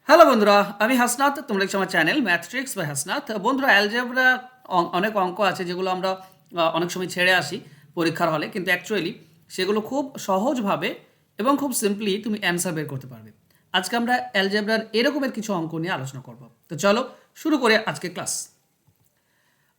Hello বন্ধুরা, আমি হাসনাত। তোমরা দেখছো আমার channel math tricks by Hasnat. বন্ধুরা, অ্যালজেব্রা অনেক অঙ্ক আছে যেগুলো আমরা অনেক সময় ছেড়ে আসি পরীক্ষার হলে, কিন্তু অ্যাকচুয়ালি সেগুলো খুব সহজভাবে এবং খুব সিম্পলি তুমি অ্যান্সার বের করতে পারবে। আজকে আমরা অ্যালজেব্রার এরকমের কিছু অঙ্ক নিয়ে আলোচনা করব। তো চলো শুরু করে আজকে ক্লাস।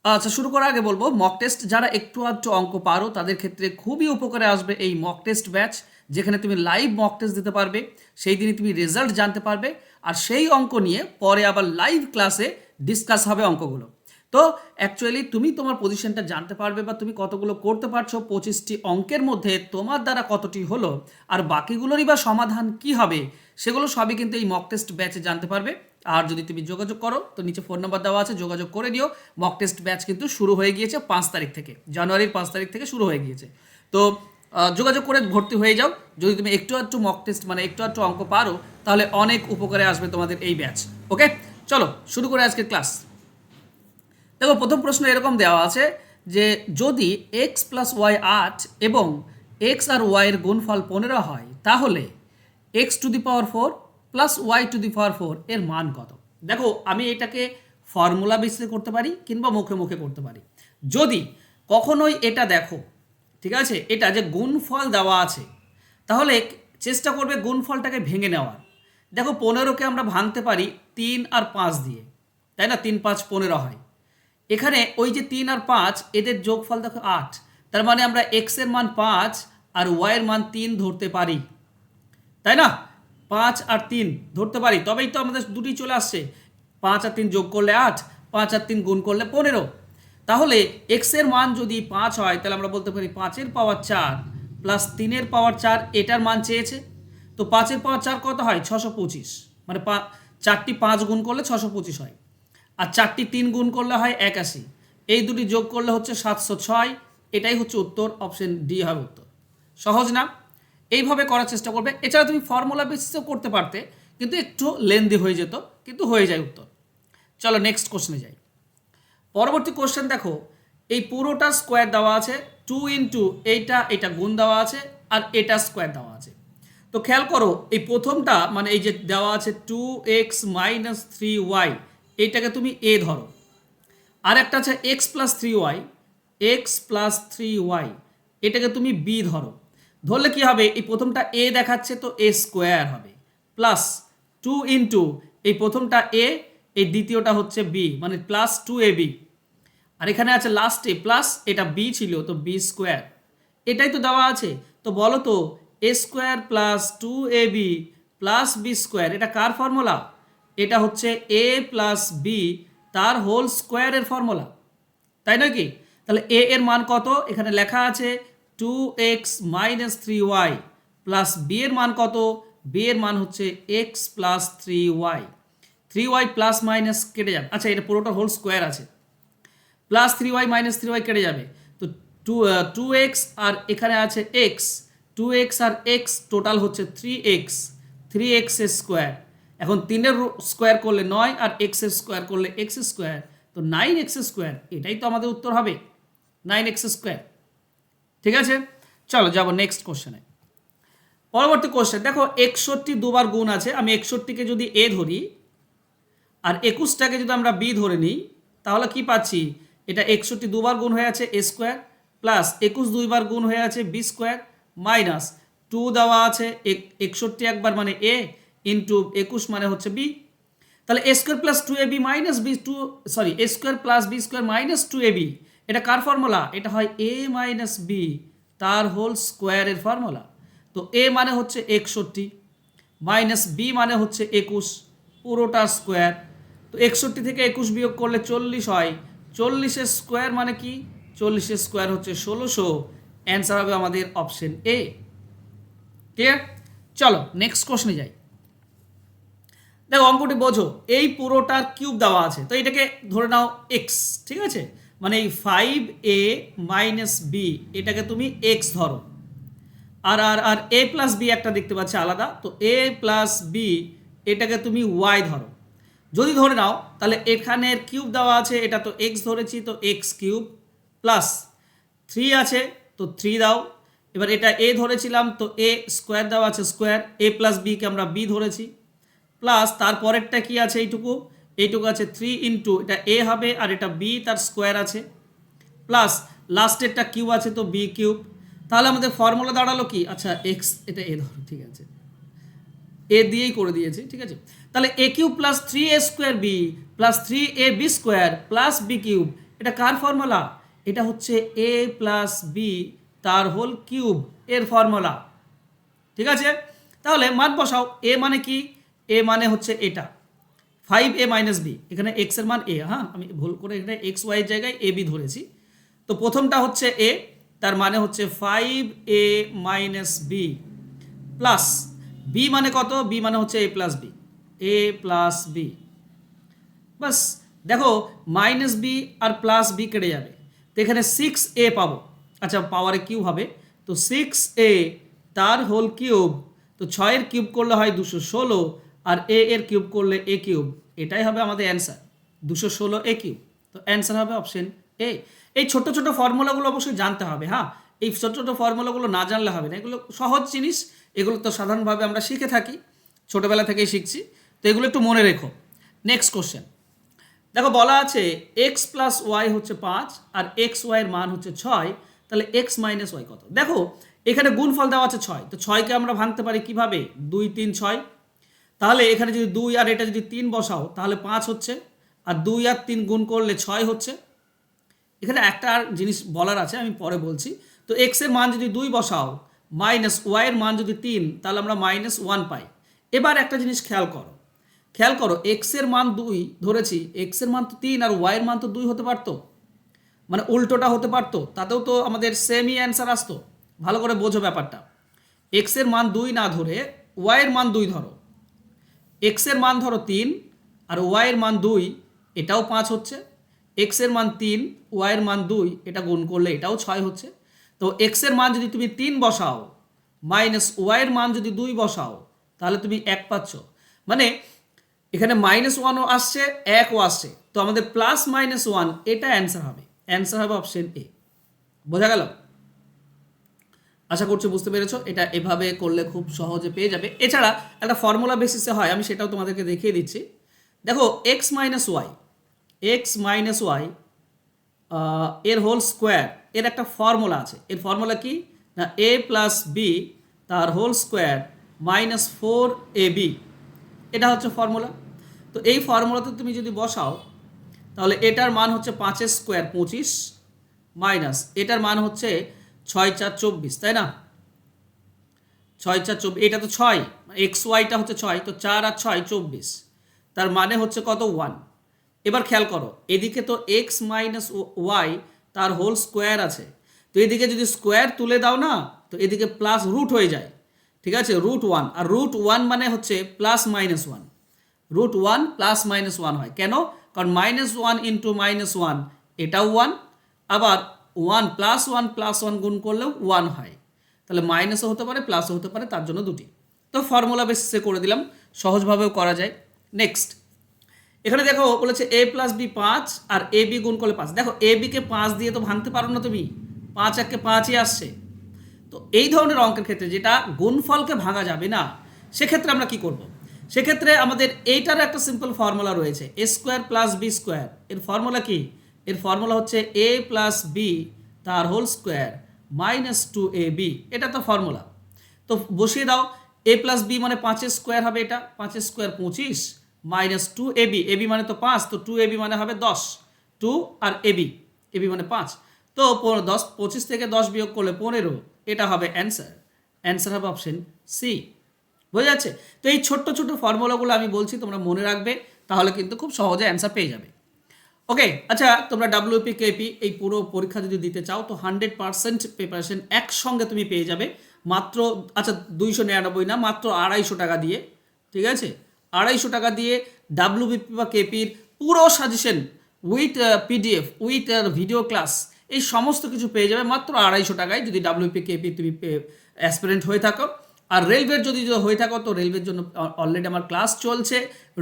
আচ্ছা, শুরু করার আগে বলবো, মক টেস্ট যারা একটু আধটু অঙ্ক পারো তাদের ক্ষেত্রে খুবই উপকারে আসবে এই মক টেস্ট ব্যাচ, যেখানে তুমি লাইভ মক টেস্ট দিতে পারবে, সেই দিনই তুমি রেজাল্ট জানতে পারবে, আর সেই অঙ্ক নিয়ে পরে আবার লাইভ ক্লাসে ডিসকাস হবে অঙ্কগুলো। তো অ্যাকচুয়ালি তুমি তোমার পজিশনটা জানতে পারবে, বা তুমি কতগুলো করতে পারছো 25টি অঙ্কের মধ্যে তোমার দ্বারা কতটি হলো, আর বাকিগুলোরই বা সমাধান কি হবে, সেগুলো সবই কিন্তু এই মক টেস্ট ব্যাচে জানতে পারবে। আর যদি তুমি যোগাযোগ করো তো নিচে ফোন নাম্বার দেওয়া আছে, যোগাযোগ করে নিও। মক টেস্ট ব্যাচ কিন্তু শুরু হয়ে গিয়েছে 5 তারিখ থেকে, জানুয়ারির 5 তারিখ থেকে শুরু হয়ে গিয়েছে। তো যোগাযোগ করে ভর্তি হয়ে যাও। যদি তুমি একটু একটু মক টেস্ট মানে একটু একটু অঙ্ক পারো, তাহলে অনেক উপকারে আসবে তোমাদের এই ব্যাচ। ওকে, চলো শুরু করে আজকের ক্লাস। দেখো, প্রথম প্রশ্ন এরকম দেওয়া আছে যে যদি এক্স প্লাস ওয়াই 8 এবং এক্স আর ওয়াই এর গুণফল 15 হয়, তাহলে x to the power 4 plus y to the power 4 এর মান কত? দেখো, আমি এটাকে ফর্মুলা বেসিসে করতে পারি কিংবা মুখে মুখে করতে পারি। যদি কখনোই এটা দেখো, ঠিক আছে, এটা যে গুণফল দেওয়া আছে, তাহলে চেষ্টা করবে গুণফলটাকে ভেঙে নেওয়ার। দেখো, 15কে আমরা ভাঙতে পারি 3 আর 5 দিয়ে, তাই না? 3 5 15 হয়। এখানে ওই যে 3 আর 5 এদের যোগফল দেখো 8, তার মানে আমরা এক্স এর মান 5 আর ওয়াই এর মান 3 ধরতে পারি, তাই না? 5 আর 3 ধরতে পারি, তবেই তো আমাদের দুটি চলে আসছে। 5 আর 3 যোগ করলে 8, 5 আর 3 গুণ করলে 15। তাহলে এক্স এর মান যদি 5 হয়, তাহলে আমরা বলতে পারি 5 এর পাওয়ার 4 প্লাস 3 এর পাওয়ার 4 এটার মান চেয়েছে। তো 5 এর পাওয়ার 4 কত হয়? 625। মানে 4টি 5 গুণ করলে 625 হয়, আর 4টি 3 গুণ করলে হয় 81। এই দুটি যোগ করলে হচ্ছে 706। এটাই হচ্ছে উত্তর, অপশন ডি হবে উত্তর। সহজ না? এইভাবে করার চেষ্টা করবে। এছাড়া তুমি ফর্মুলা বেসিসেও করতে পারতে, কিন্তু একটু লেন্দি হয়ে যেত, কিন্তু হয়ে যায় উত্তর। চলো নেক্সট কোশ্চেনে যাই। পরবর্তী কোশ্চেন দেখো, এই পুরোটা স্কোয়ার দেওয়া আছে, 2 ইন্টু এটা গুণ দেওয়া আছে, আর এটা স্কোয়ার দেওয়া আছে। তো খেয়াল করো, এই প্রথমটা মানে এই যে দেওয়া আছে 2x মাইনাস 3y, এইটাকে তুমি এ ধরো। আর একটা আছে x প্লাস 3y, এটাকে তুমি বি ধরো। ধরলে কি হবে? এই প্রথমটা এ দেখাচ্ছে, তো এ স্কোয়ার হবে, প্লাস 2 ইন্টু এই প্রথমটা এ, এই দ্বিতীয়টা হচ্ছে বি, মানে প্লাস 2ab। আর এখানে আছে লাস্টে প্লাস, এটা বি ছিল তো বি স্কোয়ার। এটাই তো দেওয়া আছে। তো বলো তো, a square plus 2ab plus b square, এটা কার ফর্মুলা? এটা হচ্ছে এ প্লাস বি তার হোল স্কোয়ারের ফর্মুলা, তাই নয় কি? তাহলে এ এর মান কত? এখানে লেখা আছে 2x minus 3y, plus B এর মান কত? বি এর মান হচ্ছে x plus 3y। 3y plus minus কেটে যাবে, আচ্ছা এটা পুরোটা হোল স্কোয়ার আছে, প্লাস 3y মাইনাস 3y কেটে যাবে। তো 2x আর এখানে আছে x, 2x আর x টোটাল হচ্ছে 3x, 3x স্কোয়ার। এখন 3-এর স্কোয়ার করলে 9, আর x এর স্কোয়ার করলে x স্কোয়ার, তো 9x স্কোয়ার। এটাই তো আমাদের উত্তর হবে, 9x স্কোয়ার। ঠিক আছে, চলো যাবো নেক্সট কোশ্চেনে। পরবর্তী কোশ্চেন দেখো, 61 দুবার গুণ আছে। আমি 61কে যদি এ ধরি, আর 21টাকে যদি আমরা বি ধরে নিই, তাহলে কি পাচ্ছি? এটা 61 দুবার গুণ হয়ে আছে এ স্কোয়ার, প্লাস 21 দুইবার গুণ হয়ে আছে বি স্কোয়ার, মাইনাস 2 দেওয়া আছে 61 একবার মানে এ, ইন্টু 21 মানে হচ্ছে বি। তাহলে a square plus 2ab minus b a square plus b square minus 2ab, এটা কার ফর্মুলা? এটা হয় এ মাইনাস বি তার হোল স্কোয়ারের ফর্মুলা। তো এ মানে হচ্ছে 61, মাইনাস বি মানে হচ্ছে 21, পুরোটা স্কোয়ার। তো 61 থেকে 21 বিয়োগ করলে 40 হয়, 40-এর স্কোয়ার মানে কি? 40-এর স্কোয়ার হচ্ছে 1600। অ্যান্সার হবে আমাদের অপশন এ। ক্লিয়ার? চলো নেক্সট কোশ্চেনে যাই। দেখো, অঙ্কটি বোঝো, এই পুরোটার কিউব দেওয়া আছে, তো এটাকে ধরে নাও এক্স, ঠিক আছে? মানে এই 5a মাইনাস বি, এটাকে তুমি এক্স ধরো। আর আর আর এ প্লাস বি একটা দেখতে পাচ্ছি আলাদা, তো এ প্লাস বি এটাকে তুমি ওয়াই ধরো। যদি ধরে নাও, তাহলে এখানের কিউব দেওয়া আছে, এটা তো এক্স ধরেছি, তো এক্স কিউব, প্লাস 3 আছে তো 3 দাও। এবার এটা এ ধরেছিলাম, তো এ স্কোয়ার দেওয়া আছে স্কোয়ার, এ প্লাস বিকে আমরা বি ধরেছি, প্লাস তারপরেরটা কি আছে, এইটুকু আছে 3 ইন্টু এটা এ হবে আর এটা বি তার স্কোয়ার আছে, প্লাস লাস্টেরটা কিউ আছে তো বি কিউব। তাহলে আমাদের ফর্মুলা দাঁড়ালো কি, আচ্ছা এক্স, এটা এ ধরো, ঠিক আছে, এ দিয়েই করে দিয়েছি, ঠিক আছে। তাহলে a cube plus 3a square b plus 3ab square plus b cube, এটা কার ফর্মুলা, এটা হচ্ছে এ প্লাস বি তার হোল কিউব এর ফর্মুলা, ঠিক আছে। তাহলে মান বসাও, এ মানে কি, এ মানে হচ্ছে এটা 5a মাইনাস বি, এখানে এক্স এর মান এ, হ্যাঁ আমি ভুল করে এখানে এক্স ওয়াই এর জায়গায় এ বি ধরেছি। তো প্রথমটা হচ্ছে এ, তার মানে হচ্ছে 5a minus B plus B মানে কত, বি মানে হচ্ছে a plus B, A plus B. বাস দেখো মাইনাস বি আর প্লাস বি কেটে যাবে, তো এখানে 6a পাবো, আচ্ছা পাওয়ারে কিউব হবে, তো 6a তার হোল কিউব, তো 6 কিউব করলে হয় 216 আর এ এর কিউব করলে এ কিউব, এটাই হবে আমাদের অ্যান্সার 216 এ কিউব। তো অ্যান্সার হবে অপশন এ। এই ছোট ছোট ফর্মুলাগুলো অবশ্যই জানতে হবে, হ্যাঁ এই ছোট ছোট ফর্মুলাগুলো না জানলে হবে না, এগুলো সহজ জিনিস, এগুলো তো সাধারণভাবে আমরা শিখে থাকি, ছোটোবেলা থেকেই শিখছি, তো এগুলো একটু মনে রেখো। নেক্সট কোশ্চেন দেখো বলা আছে এক্স প্লাস ওয়াই হচ্ছে 5 আর এক্স ওয়াইয়ের মান হচ্ছে 6, তাহলে এক্স মাইনাস ওয়াই কত। দেখো এখানে গুণফল দেওয়া আছে 6, তো 6কে আমরা ভাঙতে পারি কিভাবে, 2 3 6, তাহলে এখানে যদি 2 আর এটা যদি 3 বসাও তাহলে 5 হচ্ছে, আর 2 আর 3 গুণ করলে 6 হচ্ছে। এখানে একটা আর জিনিস বলার আছে, আমি পরে বলছি। তো এক্স এর মান যদি 2 বসাও মাইনাস ওয়াইয়ের মান যদি 3, তাহলে আমরা -1 পাই। এবার একটা জিনিস খেয়াল করো এক্স এর মান 2 ধরেছি, এক্স এর মান তো 3 আর ওয়াইয়ের মান তো 2 হতে পারতো, মানে উল্টোটা হতে পারতো, তাতেও তো আমাদের সেমই অ্যান্সার আসতো। ভালো করে বোঝো ব্যাপারটা, এক্স এর মান 2 না ধরে ওয়াইয়ের মান 2 ধরো, এক্স এর মান ধরো 3 আর ওয়াইয়ের মান 2, এটাও 5 হচ্ছে, এক্স এর মান 3 ওয়াইয়ের মান 2, এটা গুণ করলে এটাও 6 হচ্ছে। তো এক্স এর মান যদি তুমি 3 বসাও মাইনাস ওয়াইয়ের মান যদি 2 বসাও তাহলে তুমি 1 পাচ্ছ, মানে এখানে -1ও আসছে 1ও আসছে, তো আমাদের +-1 এটা অ্যান্সার হবে অপশন এ। বোঝা গেল, আশা করছি বুঝতে পেরেছো, এটা এভাবে করলে খুব সহজে পেয়ে যাবে। এছাড়া একটা ফর্মুলা বেসিসে হয়, আমি সেটাও তোমাদেরকে দেখিয়ে দিচ্ছি। দেখো এক্স মাইনাস ওয়াই এর হোল স্কোয়ার, এর একটা ফর্মুলা আছে, এর ফর্মুলা কি না, এ প্লাস বি তার হোল স্কোয়ার -4ab, এটা হচ্ছে ফর্মুলা। তো এই ফর্মুলাতে তুমি যদি বসাও তাহলে এটার মান হচ্ছে 5 স্কোয়ার 25 মাইনাস এটার মান হচ্ছে 6 4 24, তাই না, 6 4 24, এটা তো 6, এক্স ওয়াইটা হচ্ছে 6, তো 4 আর 6 24, তার মানে হচ্ছে কত 1। এবার খেয়াল করো এদিকে তো এক্স মাইনাস ওয়াই তার হোল স্কোয়ার আছে, তো এদিকে যদি স্কোয়ার তুলে দাও না তো এদিকে প্লাস রুট হয়ে যায়, ঠিক আছে, √1, আর √1 মানে হচ্ছে +-1, √1 +-1 হয় কেন, কারণ -1 ইন্টু -1 এটাও 1, আবার 1 +1 গুণ করলেও 1 হয়, তাহলে মাইনাসও হতে পারে প্লাসও হতে পারে, তার জন্য দুটি। তো ফর্মুলা বেসিসে করে দিলাম, সহজভাবেও করা যায়। নেক্সট এখানে দেখো বলেছে a প্লাস বি 5 আর এ বি গুণ করলে 5, দেখো এ বিকে 5 দিয়ে তো ভাঙতে পারো না তুমি, 5 একে 5ই আসছে। তো এই ধরনের অঙ্কের ক্ষেত্রে যেটা গুণফলকে ভাঙা যাবে না, সেক্ষেত্রে আমরা কি করব, সেক্ষেত্রে আমাদের এইটার একটা সিম্পল ফর্মুলা রয়েছে, এ স্কোয়ার প্লাস বি স্কোয়ার, এর ফর্মুলা কি, এর ফর্মুলা হচ্ছে এ প্লাস বি তার হোল স্কোয়ার -2ab, এটা তো ফর্মুলা। তো বসিয়ে দাও, এ প্লাস বি মানে 5 স্কোয়ার হবে, এটা 5 স্কোয়ার 25 -2ab, ab মানে তো 5, তো 2ab মানে হবে 10, 2 আর ab মানে 5, তো 10 25 থেকে 10 বিয়োগ করলে 15, এটা হবে অ্যান্সার হবে অপশন সি। বোঝা যাচ্ছে, তো এই ছোট্ট ছোট্ট ফর্মুলাগুলো আমি বলছি তোমরা মনে রাখবে, তাহলে কিন্তু খুব সহজে অ্যান্সার পেয়ে যাবে। ওকে, আচ্ছা তোমরা ডাব্লিউপি কেপি এই পুরো পরীক্ষা যদি দিতে চাও তো 100% প্রিপারেশন একসঙ্গে তুমি পেয়ে যাবে মাত্র, আচ্ছা 299 না, মাত্র 250 টাকা দিয়ে, ঠিক আছে, 250 টাকা দিয়ে ডাব্লিউবিপি বা কেপির পুরো suggestion with PDF with video class এই সমস্ত কিছু পেয়ে যাবে মাত্র 250 টাকায়, যদি ডাব্লিউপি কেপি তুমি অ্যাসপিরেন্ট হয়ে থাকো। আর রেলওয়ের যদি হয়ে থাকো তো রেলওয়ের জন্য অলরেডি আমার ক্লাস চলছে,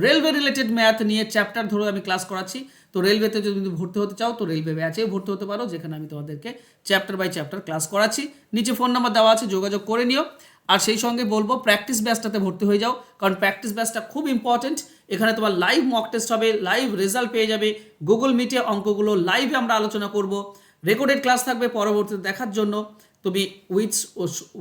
রেলওয়ে রিলেটেড ম্যাথ নিয়ে চ্যাপ্টার ধরে আমি ক্লাস করাচ্ছি। তো রেলওয়েতে যদি ভর্তি হতে চাও তো রেলওয়ে ব্যাচেও ভর্তি হতে পারো, যেখানে আমি তোমাদেরকে চ্যাপ্টার বাই চ্যাপ্টার ক্লাস করাচ্ছি। নিচে ফোন নাম্বার দেওয়া আছে, যোগাযোগ করে নিও। আর সেই সঙ্গে বলবো প্র্যাকটিস ব্যাচটাতে ভর্তি হয়ে যাও, কারণ প্র্যাকটিস ব্যাচটা খুব ইম্পর্টেন্ট। এখানে তোমার লাইভ মক টেস্ট হবে, লাইভ রেজাল্ট পেয়ে যাবে, গুগল মিটে অঙ্কগুলো লাইভে আমরা আলোচনা করব, রেকর্ডেড ক্লাস থাকবে পরবর্তীতে দেখার জন্য। তুমি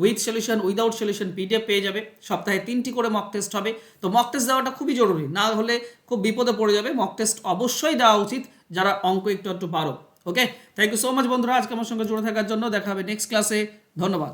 with solution without solution PDF পেয়ে যাবে। সপ্তাহে 3টি করে মক টেস্ট হবে। তো মক টেস্ট দেওয়াটা খুবই জরুরি, না হলে খুব বিপদে পড়ে যাবে। মক টেস্ট অবশ্যই দেওয়া উচিত যারা অঙ্ক একটু একটু পারো। ওকে, থ্যাংক ইউ সো মাচ বন্ধুরা আজকে আমার সঙ্গে জুড়ে থাকার জন্য। দেখা হবে নেক্সট ক্লাসে। ধন্যবাদ।